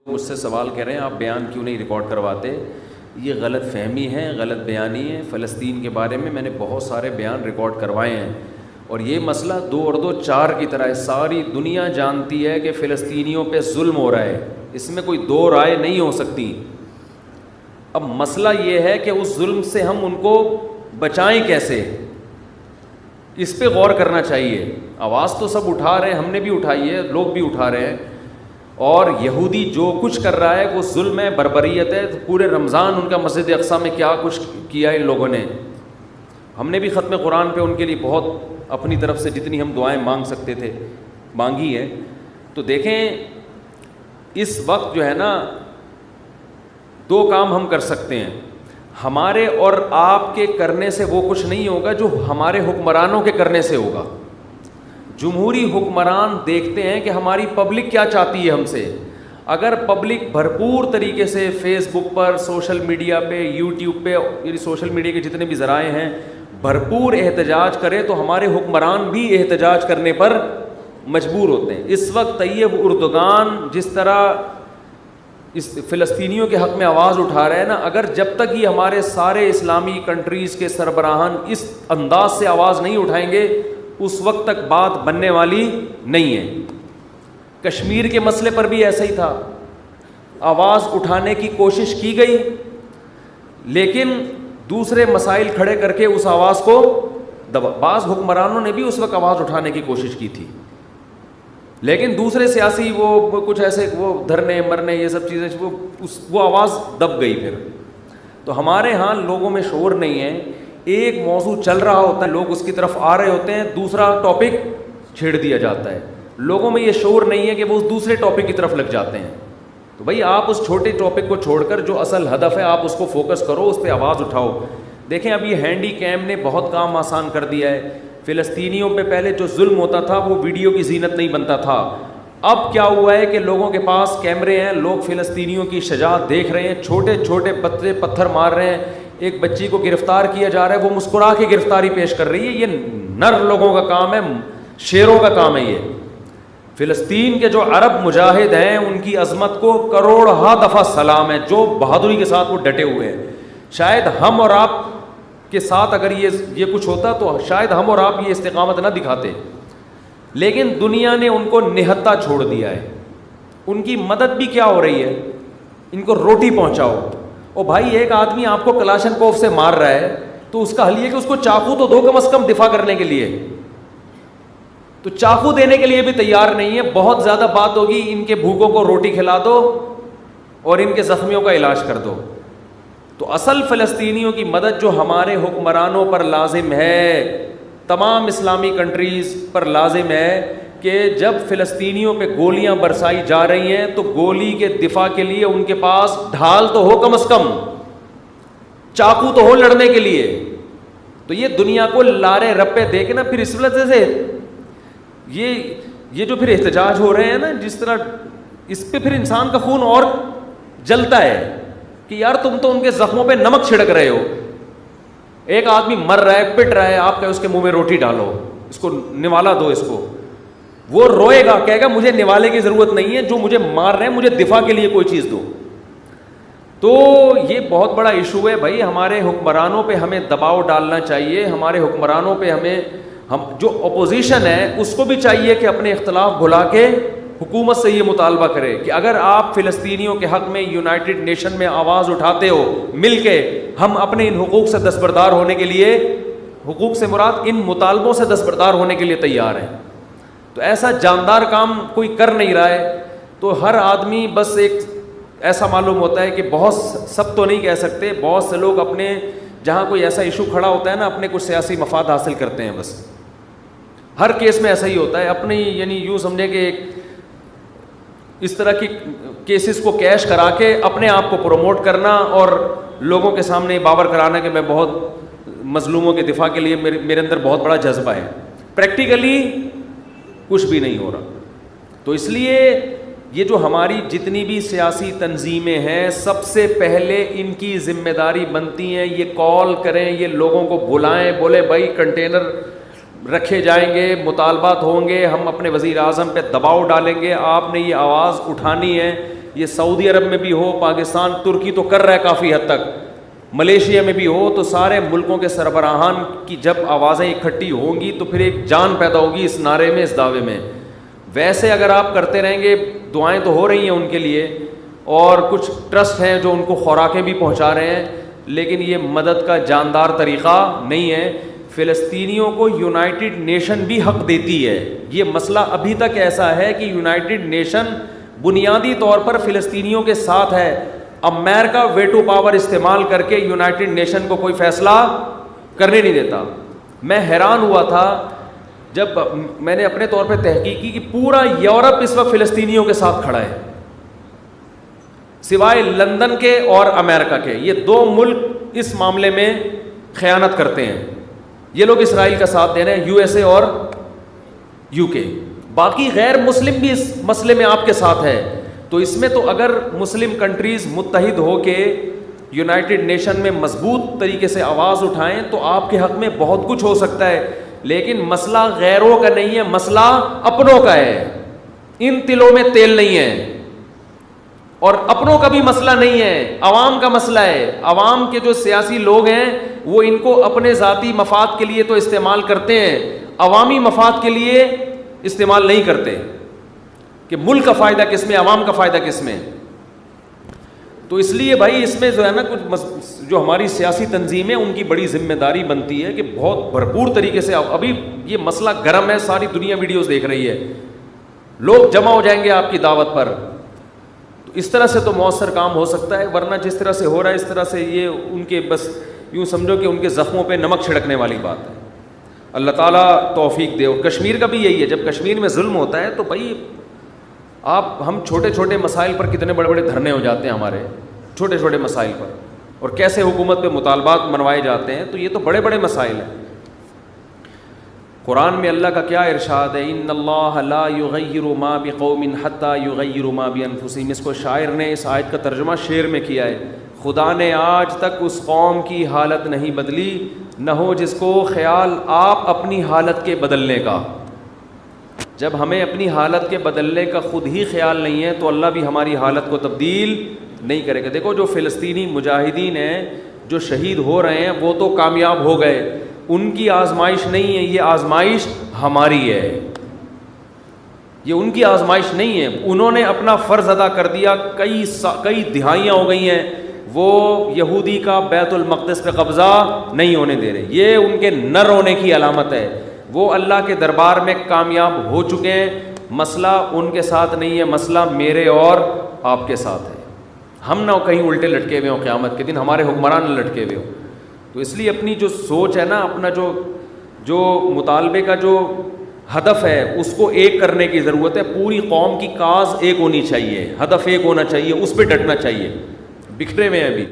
مجھ سے سوال کر رہے ہیں آپ بیان کیوں نہیں ریکارڈ کرواتے. یہ غلط فہمی ہے, غلط بیانی ہے. فلسطین کے بارے میں نے بہت سارے بیان ریکارڈ کروائے ہیں, اور یہ مسئلہ 2 اور 2 4 کی طرح ہے. ساری دنیا جانتی ہے کہ فلسطینیوں پہ ظلم ہو رہا ہے, اس میں کوئی 2 رائے نہیں ہو سکتی. اب مسئلہ یہ ہے کہ اس ظلم سے ہم ان کو بچائیں کیسے, اس پہ غور کرنا چاہیے. آواز تو سب اٹھا رہے ہیں, ہم نے بھی اٹھائی ہے, لوگ بھی اٹھا رہے ہیں. اور یہودی جو کچھ کر رہا ہے وہ ظلم ہے, بربریت ہے. پورے رمضان ان کا مسجد اقصیٰ میں کیا کچھ کیا ان لوگوں نے. ہم نے بھی ختم قرآن پہ ان کے لیے بہت اپنی طرف سے جتنی ہم دعائیں مانگ سکتے تھے مانگی ہیں. تو دیکھیں اس وقت جو ہے نا 2 کام ہم کر سکتے ہیں. ہمارے اور آپ کے کرنے سے وہ کچھ نہیں ہوگا جو ہمارے حکمرانوں کے کرنے سے ہوگا. جمہوری حکمران دیکھتے ہیں کہ ہماری پبلک کیا چاہتی ہے ہم سے. اگر پبلک بھرپور طریقے سے فیس بک پر, سوشل میڈیا پہ, یوٹیوب پہ, یعنی سوشل میڈیا کے جتنے بھی ذرائع ہیں, بھرپور احتجاج کرے تو ہمارے حکمران بھی احتجاج کرنے پر مجبور ہوتے ہیں. اس وقت طیب اردگان جس طرح اس فلسطینیوں کے حق میں آواز اٹھا رہے ہیں نا, اگر جب تک یہ ہمارے سارے اسلامی کنٹریز کے سربراہان اس انداز سے آواز نہیں اٹھائیں گے اس وقت تک بات بننے والی نہیں ہے. کشمیر کے مسئلے پر بھی ایسا ہی تھا, آواز اٹھانے کی کوشش کی گئی لیکن دوسرے مسائل کھڑے کر کے اس آواز کو بعض حکمرانوں نے بھی اس وقت آواز اٹھانے کی کوشش کی تھی, لیکن دوسرے سیاسی وہ کچھ ایسے وہ دھرنے مرنے یہ سب چیزیں وہ آواز دب گئی پھر. تو ہمارے ہاں لوگوں میں شعور نہیں ہے. ایک موضوع چل رہا ہوتا ہے, لوگ اس کی طرف آ رہے ہوتے ہیں, دوسرا ٹاپک چھیڑ دیا جاتا ہے. لوگوں میں یہ شعور نہیں ہے کہ وہ اس دوسرے ٹاپک کی طرف لگ جاتے ہیں. تو بھائی آپ اس چھوٹے ٹاپک کو چھوڑ کر جو اصل ہدف ہے آپ اس کو فوکس کرو, اس پہ آواز اٹھاؤ. دیکھیں اب یہ ہینڈی کیم نے بہت کام آسان کر دیا ہے. فلسطینیوں پہ پہلے جو ظلم ہوتا تھا وہ ویڈیو کی زینت نہیں بنتا تھا. اب کیا ہوا ہے کہ لوگوں کے پاس کیمرے ہیں, لوگ فلسطینیوں کی شجاعت دیکھ رہے ہیں, چھوٹے چھوٹے بچے پتھر مار رہے ہیں. ایک بچی کو گرفتار کیا جا رہا ہے, وہ مسکرا کے گرفتاری پیش کر رہی ہے. یہ نر لوگوں کا کام ہے, شیروں کا کام ہے. یہ فلسطین کے جو عرب مجاہد ہیں ان کی عظمت کو کروڑہا دفعہ سلام ہے, جو بہادری کے ساتھ وہ ڈٹے ہوئے ہیں. شاید ہم اور آپ کے ساتھ اگر یہ کچھ ہوتا تو شاید ہم اور آپ یہ استقامت نہ دکھاتے, لیکن دنیا نے ان کو نہتا چھوڑ دیا ہے. ان کی مدد بھی کیا ہو رہی ہے, ان کو روٹی پہنچاؤ. او بھائی ایک آدمی آپ کو کلاشنکوف سے مار رہا ہے تو اس کا حل یہ کہ اس کو چاقو تو دو کم از کم دفاع کرنے کے لیے, تو چاقو دینے کے لیے بھی تیار نہیں ہے. بہت زیادہ بات ہوگی, ان کے بھوکوں کو روٹی کھلا دو اور ان کے زخمیوں کا علاج کر دو. تو اصل فلسطینیوں کی مدد جو ہمارے حکمرانوں پر لازم ہے, تمام اسلامی کنٹریز پر لازم ہے کہ جب فلسطینیوں پہ گولیاں برسائی جا رہی ہیں تو گولی کے دفاع کے لیے ان کے پاس ڈھال تو ہو, کم از کم چاقو تو ہو لڑنے کے لیے. تو یہ دنیا کو لارے رپے دے کے نا پھر اس وجہ سے یہ جو پھر احتجاج ہو رہے ہیں نا, جس طرح اس پہ پھر انسان کا خون اور جلتا ہے کہ یار تم تو ان کے زخموں پہ نمک چھڑک رہے ہو. ایک آدمی مر رہا ہے, پٹ رہا ہے, آپ کہ اس کے منہ میں روٹی ڈالو, اس کو نوالا دو. اس کو وہ روئے گا, کہے گا مجھے نوالے کی ضرورت نہیں ہے, جو مجھے مار رہے ہیں مجھے دفاع کے لیے کوئی چیز دو. تو یہ بہت بڑا ایشو ہے بھائی. ہمارے حکمرانوں پہ ہمیں دباؤ ڈالنا چاہیے. ہمارے حکمرانوں پہ ہم جو اپوزیشن ہے اس کو بھی چاہیے کہ اپنے اختلاف بھلا کے حکومت سے یہ مطالبہ کرے کہ اگر آپ فلسطینیوں کے حق میں یونائٹڈ نیشن میں آواز اٹھاتے ہو مل کے, ہم اپنے ان حقوق سے دستبردار ہونے کے لیے, حقوق سے مراد ان مطالبوں سے دستبردار ہونے کے لیے تیار ہیں. تو ایسا جاندار کام کوئی کر نہیں رہا ہے. تو ہر آدمی بس ایک ایسا معلوم ہوتا ہے کہ بہت سب تو نہیں کہہ سکتے, بہت سے لوگ اپنے جہاں کوئی ایسا ایشو کھڑا ہوتا ہے نا اپنے کچھ سیاسی مفاد حاصل کرتے ہیں. بس ہر کیس میں ایسا ہی ہوتا ہے. اپنی یعنی یوں سمجھے کہ اس طرح کی کیسز کو کیش کرا کے اپنے آپ کو پروموٹ کرنا اور لوگوں کے سامنے باور کرانا کہ میں بہت مظلوموں کے دفاع کے لیے میرے اندر بہت بڑا جذبہ ہے. پریکٹیکلی کچھ بھی نہیں ہو رہا. تو اس لیے یہ جو ہماری جتنی بھی سیاسی تنظیمیں ہیں سب سے پہلے ان کی ذمہ داری بنتی ہیں یہ کال کریں, یہ لوگوں کو بلائیں, بولے بھائی کنٹینر رکھے جائیں گے, مطالبات ہوں گے, ہم اپنے وزیر اعظم پہ دباؤ ڈالیں گے, آپ نے یہ آواز اٹھانی ہے یہ سعودی عرب میں بھی ہو، پاکستان، ترکی تو کر رہا ہے کافی حد تک، ملیشیا میں بھی ہو، تو سارے ملکوں کے سربراہان کی جب آوازیں اکٹھی ہوں گی تو پھر ایک جان پیدا ہوگی اس نعرے میں، اس دعوے میں. ویسے اگر آپ کرتے رہیں گے، دعائیں تو ہو رہی ہیں ان کے لیے، اور کچھ ٹرسٹ ہیں جو ان کو خوراکیں بھی پہنچا رہے ہیں، لیکن یہ مدد کا جاندار طریقہ نہیں ہے. فلسطینیوں کو یونائٹڈ نیشن بھی حق دیتی ہے. یہ مسئلہ ابھی تک ایسا ہے کہ یونائٹڈ نیشن بنیادی طور پر فلسطینیوں کے ساتھ ہے. امریکہ ویٹو پاور استعمال کر کے یونائٹڈ نیشن کو کوئی فیصلہ کرنے نہیں دیتا. میں حیران ہوا تھا جب میں نے اپنے طور پہ تحقیق کی کہ پورا یورپ اس وقت فلسطینیوں کے ساتھ کھڑا ہے، سوائے لندن کے اور امریکہ کے. یہ دو ملک اس معاملے میں خیانت کرتے ہیں. یہ لوگ اسرائیل کا ساتھ دے رہے ہیں، یو ایس اے اور یو کے. باقی غیر مسلم بھی اس مسئلے میں آپ کے ساتھ ہے. تو اس میں تو اگر مسلم کنٹریز متحد ہو کے یونائٹڈ نیشن میں مضبوط طریقے سے آواز اٹھائیں تو آپ کے حق میں بہت کچھ ہو سکتا ہے. لیکن مسئلہ غیروں کا نہیں ہے، مسئلہ اپنوں کا ہے. ان تلوں میں تیل نہیں ہے، اور اپنوں کا بھی مسئلہ نہیں ہے، عوام کا مسئلہ ہے. عوام کے جو سیاسی لوگ ہیں وہ ان کو اپنے ذاتی مفاد کے لیے تو استعمال کرتے ہیں، عوامی مفاد کے لیے استعمال نہیں کرتے کہ ملک کا فائدہ کس میں، عوام کا فائدہ کس میں. تو اس لیے بھائی اس میں جو ہے نا کچھ جو ہماری سیاسی تنظیمیں ان کی بڑی ذمہ داری بنتی ہے کہ بہت بھرپور طریقے سے. ابھی یہ مسئلہ گرم ہے، ساری دنیا ویڈیوز دیکھ رہی ہے، لوگ جمع ہو جائیں گے آپ کی دعوت پر. تو اس طرح سے تو مؤثر کام ہو سکتا ہے، ورنہ جس طرح سے ہو رہا ہے اس طرح سے یہ ان کے بس یوں سمجھو کہ ان کے زخموں پہ نمک چھڑکنے والی بات ہے. اللہ تعالیٰ توفیق دے. اور کشمیر کا بھی یہی ہے، جب کشمیر میں ظلم ہوتا ہے تو بھائی ہم چھوٹے چھوٹے مسائل پر کتنے بڑے بڑے دھرنے ہو جاتے ہیں ہمارے، چھوٹے چھوٹے مسائل پر، اور کیسے حکومت پہ مطالبات منوائے جاتے ہیں. تو یہ تو بڑے بڑے مسائل ہیں. قرآن میں اللہ کا کیا ارشاد ہے، ان اللہ لا یغیر ما بقوم حتی یغیروا ما بانفسہم. اس کو شاعر نے اس آیت کا ترجمہ شعر میں کیا ہے. خدا نے آج تک اس قوم کی حالت نہیں بدلی، نہ ہو جس کو خیال آپ اپنی حالت کے بدلنے کا. جب ہمیں اپنی حالت کے بدلنے کا خود ہی خیال نہیں ہے تو اللہ بھی ہماری حالت کو تبدیل نہیں کرے گا. دیکھو جو فلسطینی مجاہدین ہیں جو شہید ہو رہے ہیں وہ تو کامیاب ہو گئے، ان کی آزمائش نہیں ہے، یہ آزمائش ہماری ہے. یہ ان کی آزمائش نہیں ہے، انہوں نے اپنا فرض ادا کر دیا. کئی دہائیاں ہو گئی ہیں وہ یہودی کا بیت المقدس پہ قبضہ نہیں ہونے دے رہے. یہ ان کے نر ہونے کی علامت ہے. وہ اللہ کے دربار میں کامیاب ہو چکے ہیں. مسئلہ ان کے ساتھ نہیں ہے، مسئلہ میرے اور آپ کے ساتھ ہے. ہم نہ کہیں الٹے لٹکے ہوئے ہوں قیامت کے دن، ہمارے حکمران نہ لٹکے ہوئے ہوں. تو اس لیے اپنی جو سوچ ہے نا، اپنا جو مطالبے کا جو ہدف ہے اس کو ایک کرنے کی ضرورت ہے. پوری قوم کی کاز ایک ہونی چاہیے، ہدف ایک ہونا چاہیے، اس پہ ڈٹنا چاہیے. بکھرے میں ابھی